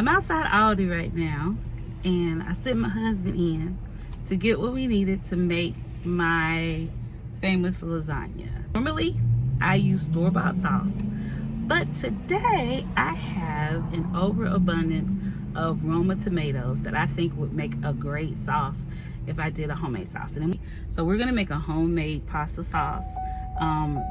I'm outside Aldi right now, and I sent my husband in to get what we needed to make my famous lasagna. Normally, I use store-bought sauce, but today I have an overabundance of Roma tomatoes that I think would make a great sauce if I did a homemade sauce. So we're gonna make a homemade pasta sauce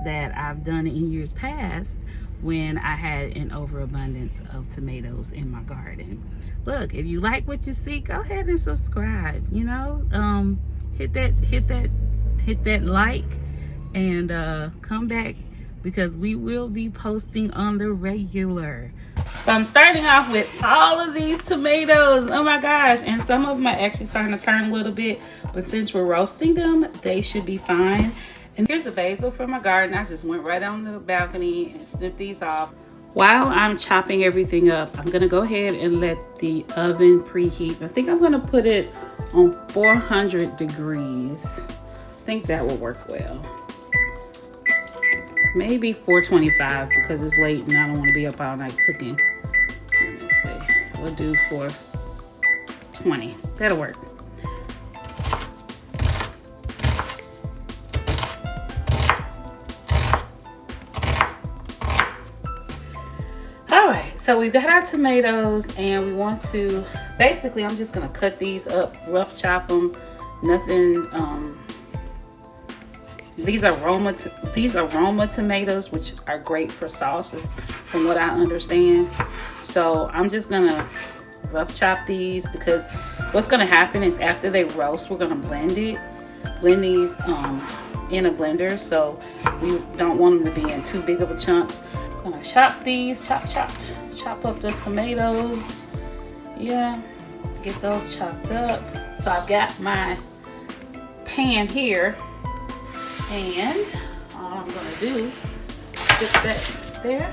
that I've done in years past when I had an overabundance of tomatoes in my garden. Look, if you like what you see, go ahead and subscribe. You know, hit that like and come back, because we will be posting on the regular. So I'm starting off with all of these tomatoes. Oh my gosh. And some of them are actually starting to turn a little bit, but since we're roasting them, they should be fine. And here's the basil from my garden. I just went right on the balcony and snipped these off. While I'm chopping everything up, I'm gonna go ahead and let the oven preheat. I think I'm gonna put it on 400 degrees. I think that will work well. Maybe 425 because it's late and I don't want to be up all night cooking. Let me see. We'll do 420. That'll work. Alright, so we've got our tomatoes and we want to, basically I'm just going to cut these up, rough chop them, nothing, these are Roma tomatoes, which are great for sauces from what I understand. So I'm just gonna rough chop these, because what's gonna happen is after they roast, we're gonna blend these in a blender, so we don't want them to be in too big of a chunks. I'm gonna chop these, chop up the tomatoes. Yeah, get those chopped up. So I've got my pan here, and all I'm gonna do is put that there.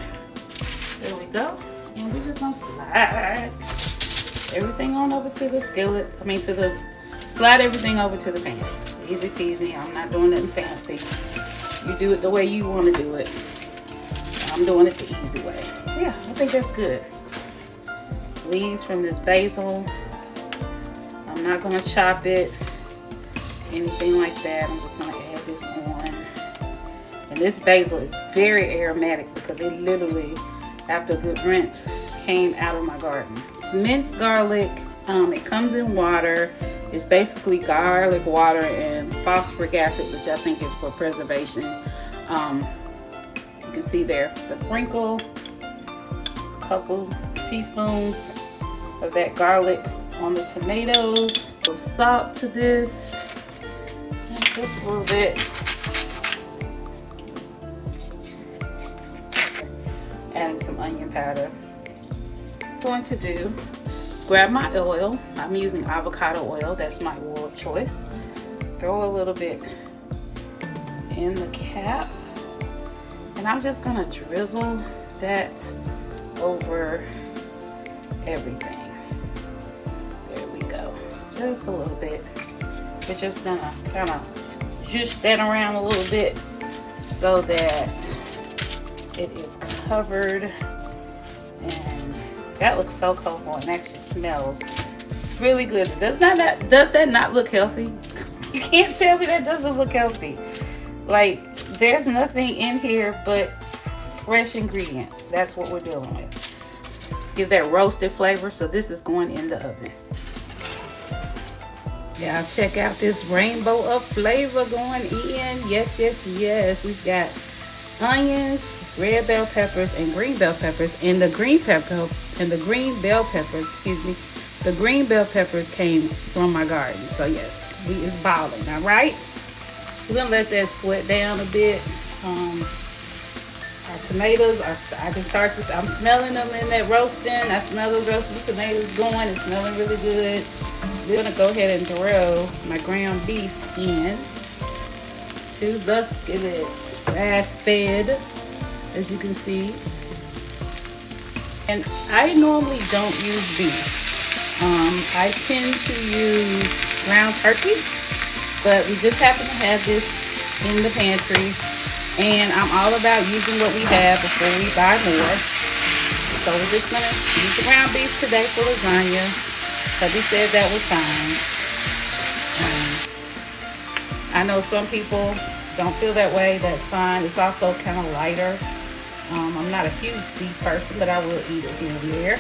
There we go. And we're just gonna slide everything on over to the skillet. Slide everything over to the pan. Easy peasy. I'm not doing nothing fancy. You do it the way you want to do it. I'm doing it the easy way. Yeah, I think that's good. Leaves from this basil. I'm not gonna chop it, anything like that. I'm just gonna add this on. And this basil is very aromatic because it literally, after a good rinse, came out of my garden. It's minced garlic. It comes in water. It's basically garlic water and phosphoric acid, which I think is for preservation. You can see there the sprinkle, a couple teaspoons of that garlic on the tomatoes. A little salt to this, and just a little bit. Adding some onion powder. What I'm going to do is grab my oil. I'm using avocado oil. That's my oil of choice. Throw a little bit in the cap. And I'm just going to drizzle that over everything. There we go. Just a little bit. We're just going to kind of zhoosh that around a little bit so that it is covered. And that looks so colorful and actually smells really good. Does that not look healthy? You can't tell me that doesn't look healthy. Like, there's nothing in here but fresh ingredients. That's what we're dealing with. Give that roasted flavor. So this is going in the oven. Y'all check out this rainbow of flavor going in. Yes, yes, yes. We've got onions, red bell peppers, and green bell peppers. And the green bell peppers came from my garden. So yes, we is balling. All right. We're gonna let that sweat down a bit. Our tomatoes are, I can start this, I'm smelling them in that roasting. I smell those roasted tomatoes going. It's smelling really good. We're gonna go ahead and throw my ground beef in to the skillet. Grass fed, as you can see. And I normally don't use beef. I tend to use ground turkey. But we just happen to have this in the pantry, and I'm all about using what we have before we buy more. So we're just gonna use the ground beef today for lasagna. So we said that was fine. I know some people don't feel that way. That's fine. It's also kind of lighter. I'm not a huge beef person, but I will eat it here and there.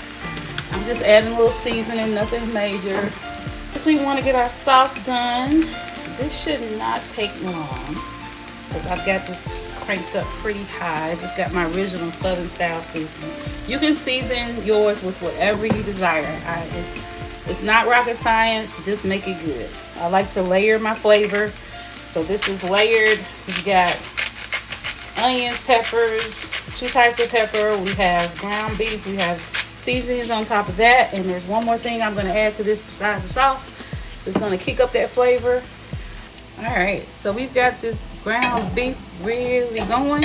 I'm just adding a little seasoning, nothing major. Since we want to get our sauce done, this should not take long because I've got this cranked up pretty high. I just got my original Southern style seasoning. You can season yours with whatever you desire. It's not rocket science, just make it good. I like to layer my flavor. So this is layered. We've got onions, peppers, 2 types of pepper. We have ground beef. We have seasonings on top of that. And there's one more thing I'm going to add to this besides the sauce. It's going to kick up that flavor. All right, so we've got this ground beef really going.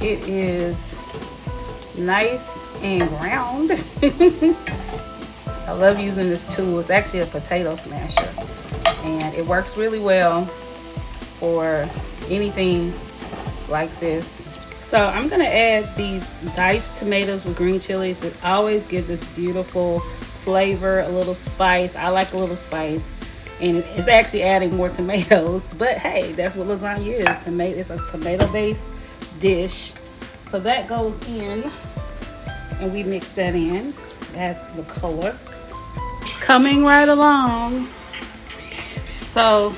It is nice and ground. I love using this tool. It's actually a potato smasher, and it works really well for anything like this. So I'm gonna add these diced tomatoes with green chilies. It always gives this beautiful flavor, a little spice. I like a little spice, and it's actually adding more tomatoes, but hey, that's what lasagna is. It's a tomato-based dish. So that goes in, and we mix that in. That's the color. It's coming right along. So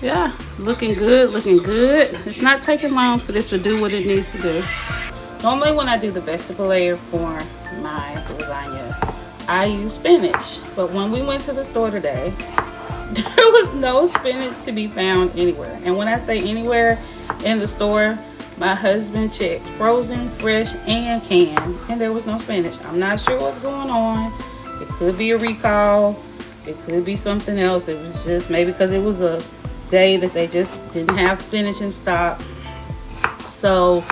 yeah, looking good, looking good. It's not taking long for this to do what it needs to do. Normally when I do the vegetable layer for my lasagna, I use spinach. But when we went to the store today, there was no spinach to be found anywhere. And when I say anywhere in the store, my husband checked frozen, fresh, and canned, and there was no spinach. I'm not sure what's going on. It could be a recall. It could be something else. It was just maybe because it was a day that they just didn't have spinach in stock. So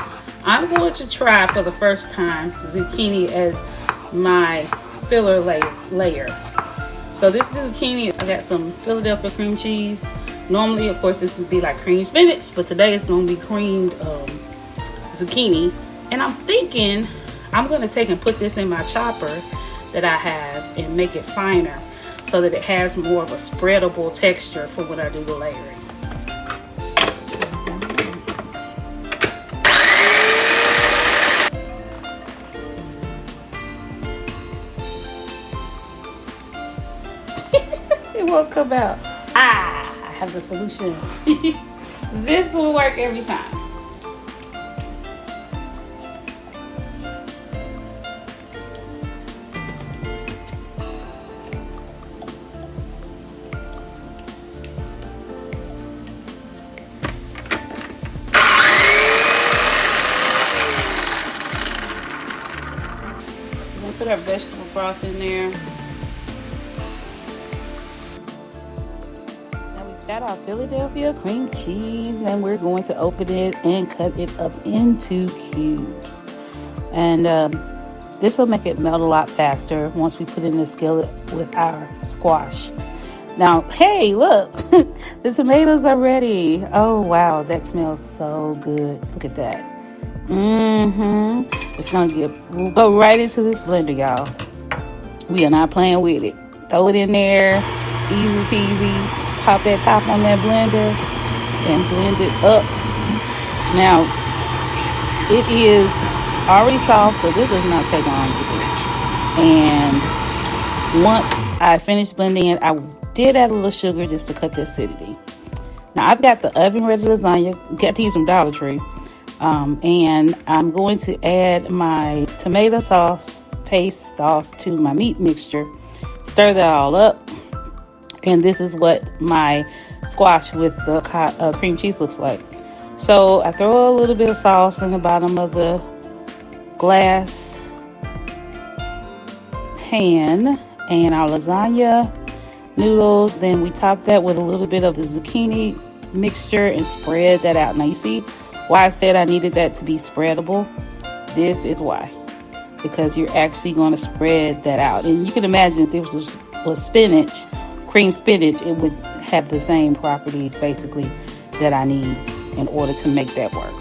I'm going to try for the first time zucchini as my filler layer. So this zucchini, I got some Philadelphia cream cheese. Normally, of course, this would be like cream spinach, but today it's going to be creamed zucchini. And I'm thinking I'm going to take and put this in my chopper that I have and make it finer so that it has more of a spreadable texture for when I do the layering. It won't come out. I have the solution. This will work every time. We're gonna put our vegetable broth in there. Got our Philadelphia cream cheese, and we're going to open it and cut it up into cubes. And this will make it melt a lot faster once we put in the skillet with our squash. Now, hey, look, the tomatoes are ready. Oh, wow, that smells so good. Look at that. It's we'll go right into this blender, y'all. We are not playing with it. Throw it in there, easy peasy. Pop that top on that blender and blend it up. Now, it is already soft, so this does not take long to do. And once I finished blending it, I did add a little sugar just to cut the acidity. Now, I've got the oven ready lasagna. Got these from Dollar Tree. And I'm going to add my tomato sauce, paste sauce to my meat mixture. Stir that all up. And this is what my squash with the cream cheese looks like. So I throw a little bit of sauce in the bottom of the glass pan and our lasagna noodles. Then we top that with a little bit of the zucchini mixture and spread that out. Now you see why I said I needed that to be spreadable? This is why. Because you're actually going to spread that out. And you can imagine if this was spinach, cream spinach, it would have the same properties basically that I need in order to make that work.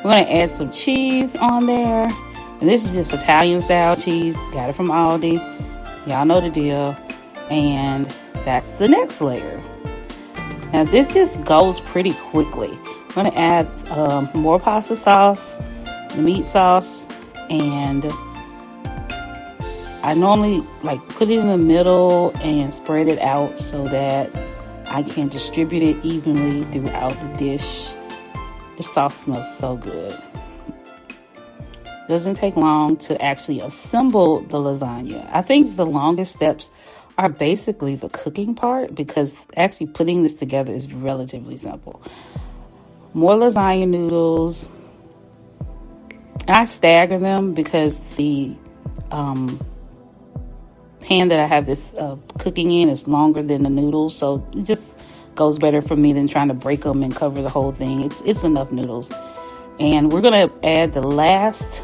We're going to add some cheese on there. And this is just Italian style cheese. Got it from Aldi. Y'all know the deal. And that's the next layer. Now this just goes pretty quickly. I'm going to add more pasta sauce, the meat sauce, and I normally like put it in the middle and spread it out so that I can distribute it evenly throughout the dish. The sauce smells so good. Doesn't take long to actually assemble the lasagna. I think the longest steps are basically the cooking part, because actually putting this together is relatively simple. More lasagna noodles. I stagger them because the pan that I have this cooking in is longer than the noodles, so it just goes better for me than trying to break them and cover the whole thing. It's enough noodles. And we're gonna add the rest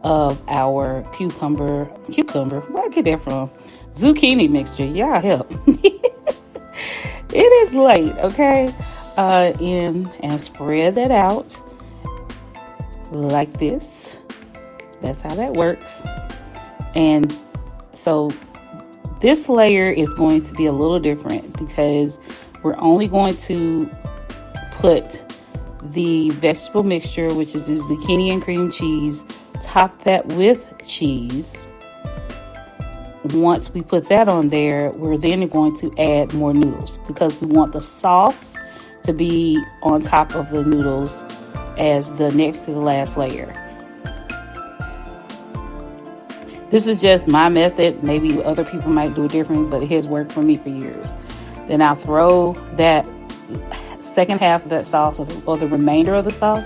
of our cucumber, where I get that from? Zucchini mixture. Y'all help. It is late, okay? And spread that out like this. That's how that works. And so this layer is going to be a little different because we're only going to put the vegetable mixture, which is the zucchini and cream cheese, top that with cheese. Once we put that on there, we're then going to add more noodles because we want the sauce to be on top of the noodles as the next to the last layer. This is just my method. Maybe other people might do it differently, but it has worked for me for years. Then I'll throw that second half of that sauce, or the remainder of the sauce,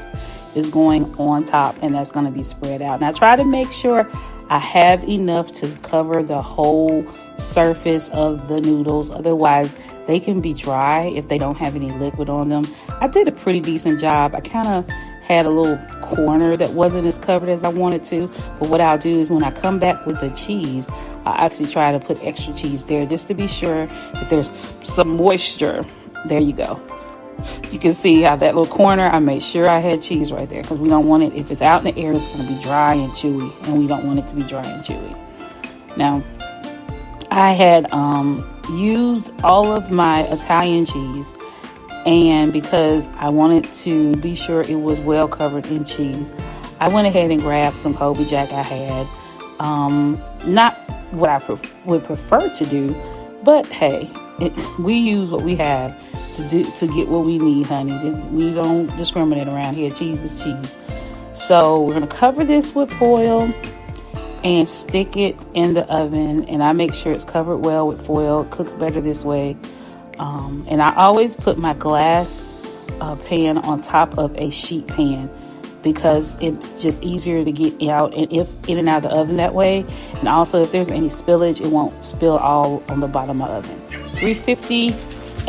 is going on top, and that's going to be spread out. Now try to make sure I have enough to cover the whole surface of the noodles. Otherwise, they can be dry if they don't have any liquid on them. I did a pretty decent job. I kind of had a little corner that wasn't as covered as I wanted to. But what I'll do is when I come back with the cheese, I actually try to put extra cheese there just to be sure that there's some moisture. There you go. You can see how that little corner, I made sure I had cheese right there because we don't want it, if it's out in the air, it's going to be dry and chewy, and we don't want it to be dry and chewy. Now, I had used all of my Italian cheese, and because I wanted to be sure it was well covered in cheese, I went ahead and grabbed some Colby Jack I had. Not what I would prefer to do, but hey, we use what we have to get what we need, honey. We don't discriminate around here. Cheese is cheese. So we're going to cover this with foil and stick it in the oven. And I make sure it's covered well with foil. It cooks better this way. And I always put my glass pan on top of a sheet pan because it's just easier to get out and in and out of the oven that way. And also, if there's any spillage, it won't spill all on the bottom of the oven. 350.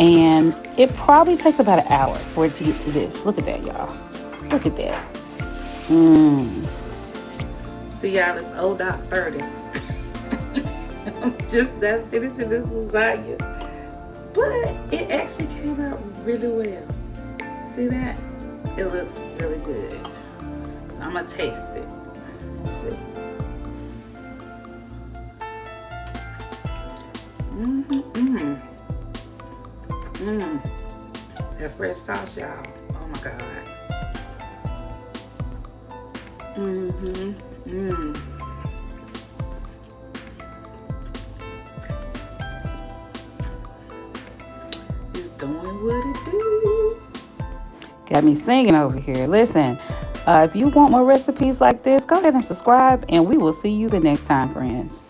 And it probably takes about an hour for it to get to this. Look at that, y'all. Look at that. See, y'all, it's O.30. I'm just not finishing this lasagna. But it actually came out really well. See that? It looks really good. So I'm going to taste it. Let's see. That fresh sauce, y'all. Oh my God. It's doing what it do. Got me singing over here. Listen, if you want more recipes like this, go ahead and subscribe, and we will see you the next time, friends.